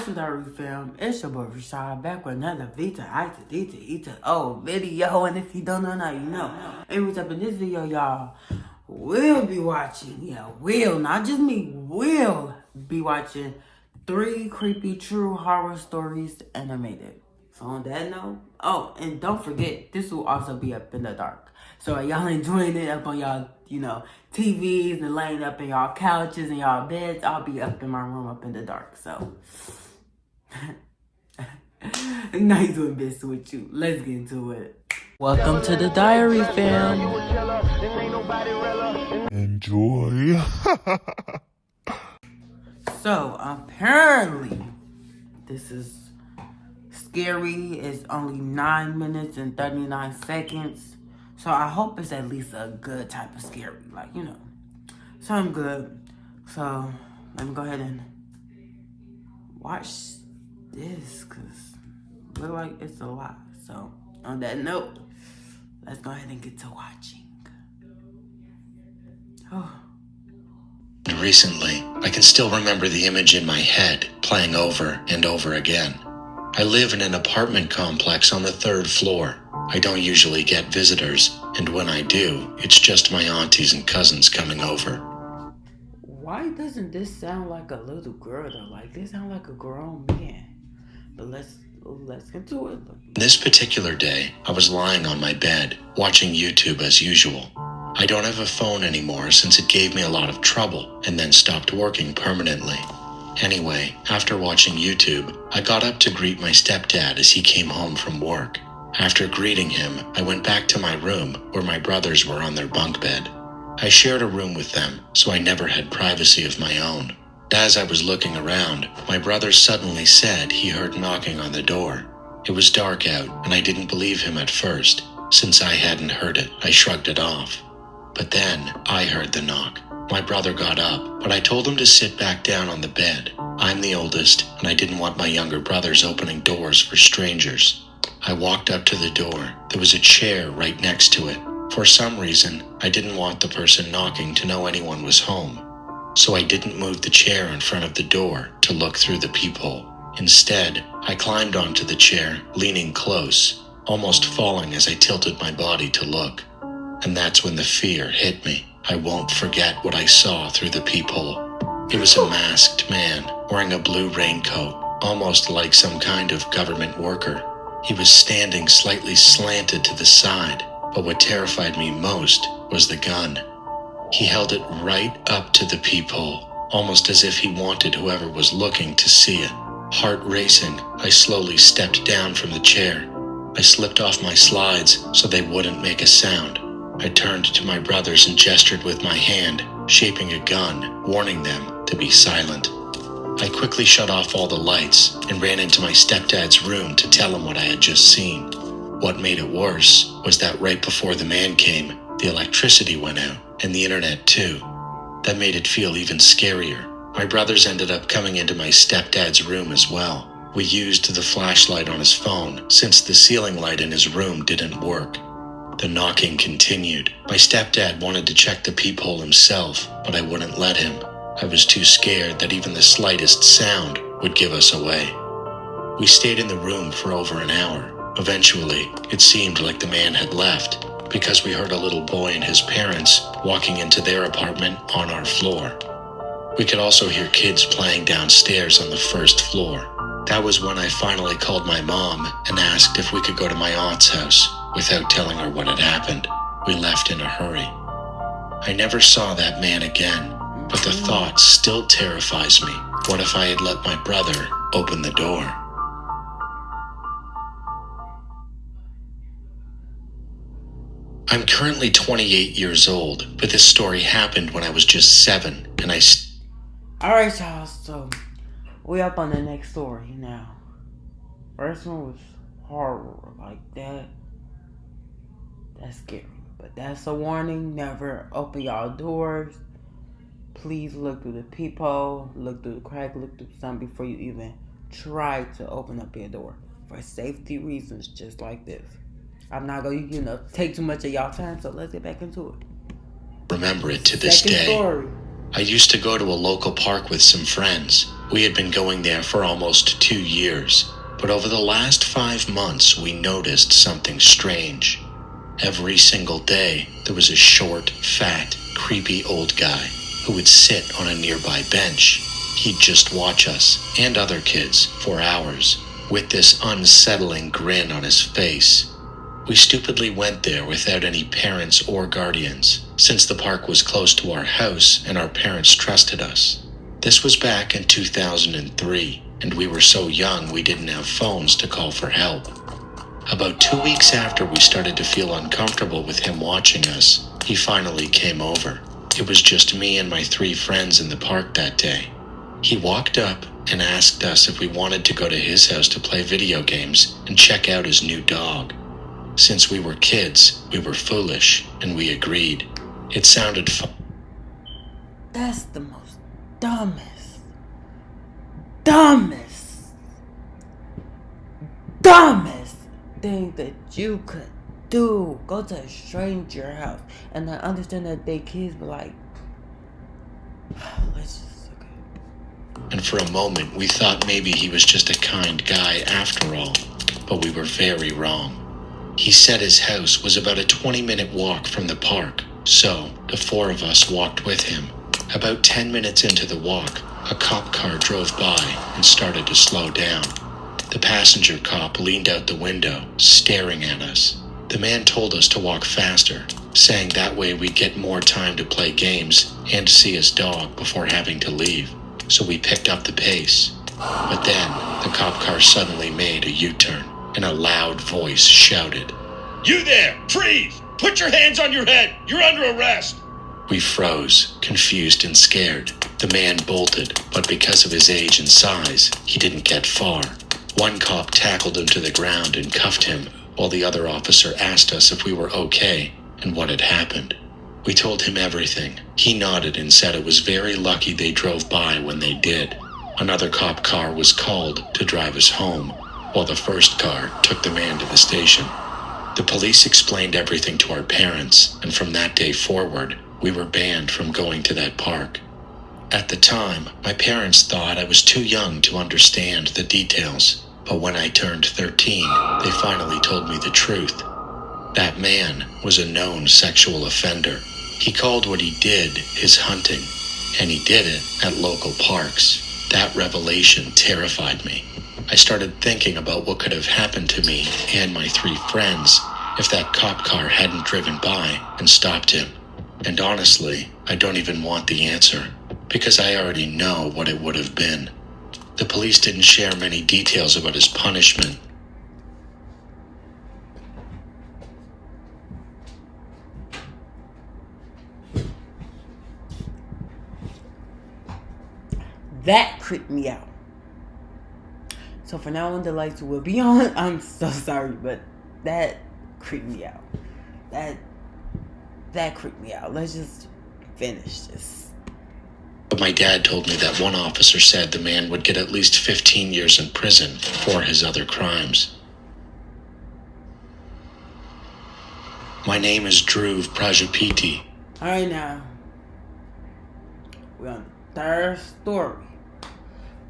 What's up, Diary fam? It's your boy Rashad back with another video. And if you don't know now, you know. Anyways, up in this video, y'all, we'll be watching, not just me, will be watching 3 creepy true horror stories animated. So on that note, oh, and don't forget, this will also be up in the dark. So y'all enjoying it up on y'all, TVs and laying up in y'all couches and y'all beds. I'll be up in my room up in the dark. So nice doing business with you. Let's get into it. Welcome to the diary, fam. Enjoy. So apparently, this is scary. It's only 9 minutes and 39 seconds. So I hope it's at least a good type of scary, So I'm good. So let me go ahead and watch this, cause it look like it's a lot. So on that note, let's go ahead and get to watching. Recently, I can still remember the image in my head playing over and over again. I live in an apartment complex on the 3rd floor. I don't usually get visitors, and when I do, it's just my aunties and cousins coming over. Why doesn't this sound like a little girl though? Like this sound like a grown man. But let's get to it. This particular day, I was lying on my bed, watching YouTube as usual. I don't have a phone anymore since it gave me a lot of trouble and then stopped working permanently. Anyway, after watching YouTube, I got up to greet my stepdad as he came home from work. After greeting him, I went back to my room where my brothers were on their bunk bed. I shared a room with them, so I never had privacy of my own. As I was looking around, my brother suddenly said he heard knocking on the door. It was dark out, and I didn't believe him at first. Since I hadn't heard it, I shrugged it off. But then, I heard the knock. My brother got up, but I told him to sit back down on the bed. I'm the oldest, and I didn't want my younger brothers opening doors for strangers. I walked up to the door. There was a chair right next to it. For some reason, I didn't want the person knocking to know anyone was home. So I didn't move the chair in front of the door to look through the peephole. Instead, I climbed onto the chair, leaning close, almost falling as I tilted my body to look. And that's when the fear hit me. I won't forget what I saw through the peephole. It was a masked man wearing a blue raincoat, almost like some kind of government worker. He was standing slightly slanted to the side, but what terrified me most was the gun. He held it right up to the peephole, almost as if he wanted whoever was looking to see it. Heart racing, I slowly stepped down from the chair. I slipped off my slides so they wouldn't make a sound. I turned to my brothers and gestured with my hand, shaping a gun, warning them to be silent. I quickly shut off all the lights and ran into my stepdad's room to tell him what I had just seen. What made it worse was that right before the man came, the electricity went out, and the internet too. That made it feel even scarier. My brothers ended up coming into my stepdad's room as well. We used the flashlight on his phone since the ceiling light in his room didn't work. The knocking continued. My stepdad wanted to check the peephole himself, but I wouldn't let him. I was too scared that even the slightest sound would give us away. We stayed in the room for over an hour. Eventually, it seemed like the man had left because we heard a little boy and his parents walking into their apartment on our floor. We could also hear kids playing downstairs on the 1st floor. That was when I finally called my mom and asked if we could go to my aunt's house without telling her what had happened. We left in a hurry. I never saw that man again, but the thought still terrifies me. What if I had let my brother open the door? I'm currently 28 years old, but this story happened when I was just 7, and Alright, y'all, so we up on the next story now. First one was horror, like that. That's scary, but that's a warning. Never open y'all doors. Please look through the peephole, look through the crack, look through something before you even try to open up your door. For safety reasons, just like this. I'm not going to, take too much of y'all time, so let's get back into it. Remember it to this day. Story. I used to go to a local park with some friends. We had been going there for almost 2 years, but over the last 5 months we noticed something strange. Every single day, there was a short, fat, creepy old guy who would sit on a nearby bench. He'd just watch us, and other kids, for hours, with this unsettling grin on his face. We stupidly went there without any parents or guardians, since the park was close to our house and our parents trusted us. This was back in 2003, and we were so young we didn't have phones to call for help. About 2 weeks after we started to feel uncomfortable with him watching us, he finally came over. It was just me and my 3 friends in the park that day. He walked up and asked us if we wanted to go to his house to play video games and check out his new dog. Since we were kids, we were foolish, and we agreed. It sounded fun. That's the most dumbest thing that you could do. Go to a stranger house. And I understand that they kids, but like, let's just, okay. And for a moment, we thought maybe he was just a kind guy after all, but we were very wrong. He said his house was about a 20-minute walk from the park, so the 4 of us walked with him. About 10 minutes into the walk, a cop car drove by and started to slow down. The passenger cop leaned out the window, staring at us. The man told us to walk faster, saying that way we'd get more time to play games and to see his dog before having to leave. So we picked up the pace. But then, the cop car suddenly made a U-turn, and a loud voice shouted, "You there! Freeze! Put your hands on your head! You're under arrest!" We froze, confused and scared. The man bolted, but because of his age and size, he didn't get far. One cop tackled him to the ground and cuffed him, while the other officer asked us if we were okay and what had happened. We told him everything. He nodded and said it was very lucky they drove by when they did. Another cop car was called to drive us home, while the first car took the man to the station. The police explained everything to our parents, and from that day forward, we were banned from going to that park. At the time, my parents thought I was too young to understand the details, but when I turned 13, they finally told me the truth. That man was a known sexual offender. He called what he did his hunting, and he did it at local parks. That revelation terrified me. I started thinking about what could have happened to me and my 3 friends if that cop car hadn't driven by and stopped him. And honestly, I don't even want the answer, because I already know what it would have been. The police didn't share many details about his punishment. That creeped me out. So for now on, the lights will be on. I'm so sorry, but that creeped me out. That creeped me out. Let's just finish this. But my dad told me that one officer said the man would get at least 15 years in prison for his other crimes. My name is Dhruv Prajapati. Alright, now we're on the 3rd story.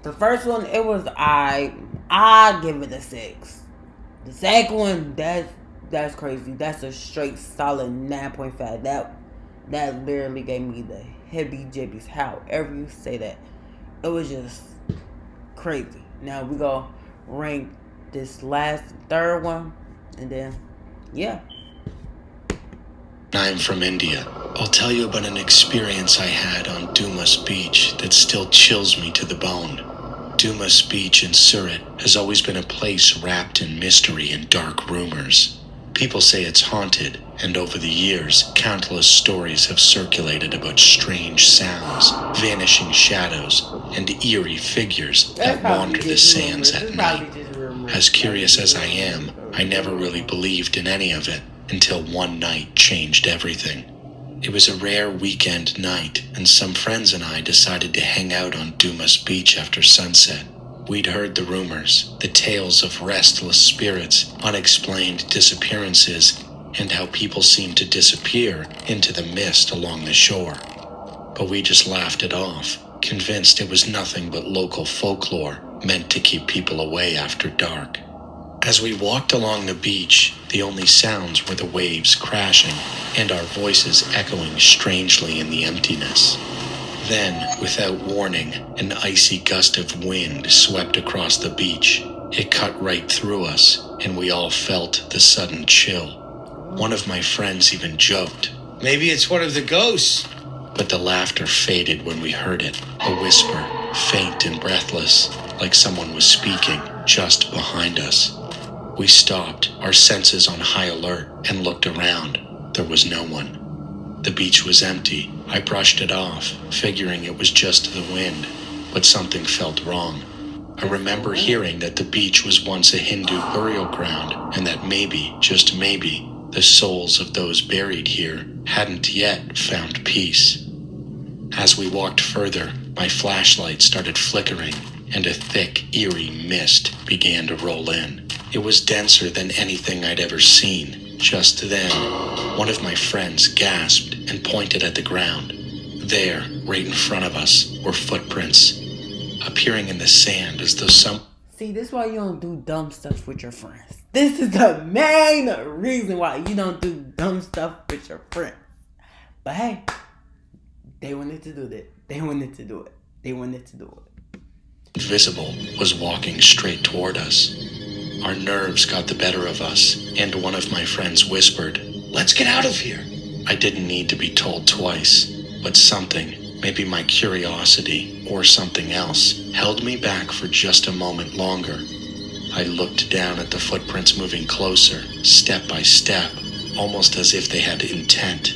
The first one, it was I give it a 6. The second one, that's crazy. That's a straight solid 9.5. That literally gave me the heebie-jeebies. However you say that, it was just crazy. Now we gonna rank this last 3rd one, and then yeah. I'm from India. I'll tell you about an experience I had on Dumas Beach that still chills me to the bone. Dumas Beach in Surat has always been a place wrapped in mystery and dark rumors. People say it's haunted, and over the years, countless stories have circulated about strange sounds, vanishing shadows, and eerie figures that wander the sands at night. As curious as I am, I never really believed in any of it until one night changed everything. It was a rare weekend night, and some friends and I decided to hang out on Dumas Beach after sunset. We'd heard the rumors, the tales of restless spirits, unexplained disappearances, and how people seemed to disappear into the mist along the shore. But we just laughed it off. convinced it was nothing but local folklore meant to keep people away after dark. As we walked along the beach, the only sounds were the waves crashing and our voices echoing strangely in the emptiness. Then, without warning, an icy gust of wind swept across the beach. It cut right through us, and we all felt the sudden chill. One of my friends even joked, "Maybe it's one of the ghosts." but the laughter faded when we heard it. A whisper, faint and breathless, like someone was speaking just behind us. We stopped, our senses on high alert, and looked around. There was no one. The beach was empty. I brushed it off, figuring it was just the wind, but something felt wrong. I remember hearing that the beach was once a Hindu burial ground, and that maybe, just maybe, the souls of those buried here hadn't yet found peace. As we walked further, my flashlight started flickering, and a thick, eerie mist began to roll in. It was denser than anything I'd ever seen. Just then, one of my friends gasped and pointed at the ground. There, right in front of us, were footprints, appearing in the sand as though some... See, this is why you don't do dumb stuff with your friends. This is the main reason why you don't do dumb stuff with your friends. But hey, they wanted to do that. They wanted to do it. They wanted to do it. Invisible was walking straight toward us. Our nerves got the better of us, and one of my friends whispered, "Let's get out of here." I didn't need to be told twice, but something, maybe my curiosity or something else, held me back for just a moment longer. I looked down at the footprints moving closer, step by step, almost as if they had intent.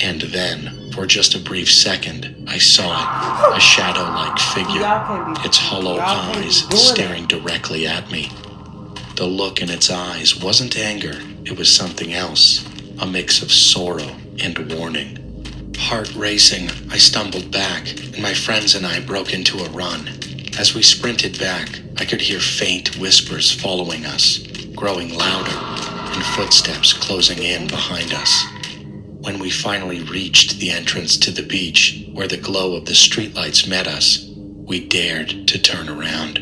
And then, for just a brief second, I saw it, a shadow-like figure, its hollow eyes staring directly at me. The look in its eyes wasn't anger, it was something else, a mix of sorrow and warning. Heart racing, I stumbled back, and my friends and I broke into a run. As we sprinted back, I could hear faint whispers following us, growing louder, and footsteps closing in behind us. When we finally reached the entrance to the beach, where the glow of the streetlights met us, we dared to turn around.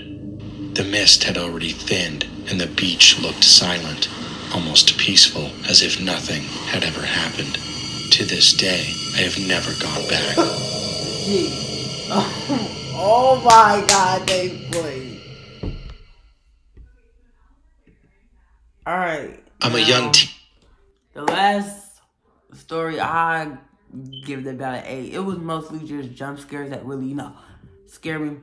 The mist had already thinned, and the beach looked silent, almost peaceful, as if nothing had ever happened. To this day, I have never gone back. Gee. Oh my God, they played. Alright. I'm a young The last story, I give it about an 8. It was mostly just jump scares that really, scare me.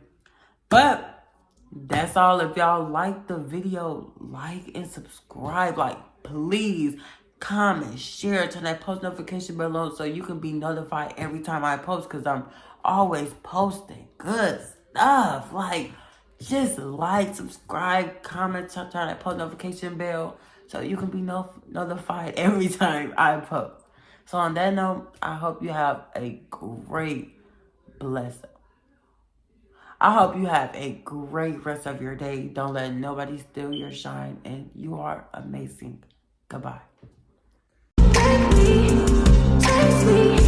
But that's all. If y'all like the video, like and subscribe. Like, please comment, share, turn that post notification bell on so you can be notified every time I post, because I'm always posting good stuff. Like, just like, subscribe, comment, turn that post notification bell so you can be notified every time I post. So on that note, I hope you have a great blessing. I hope you have a great rest of your day. Don't let nobody steal your shine, and you are amazing. Goodbye. Take me.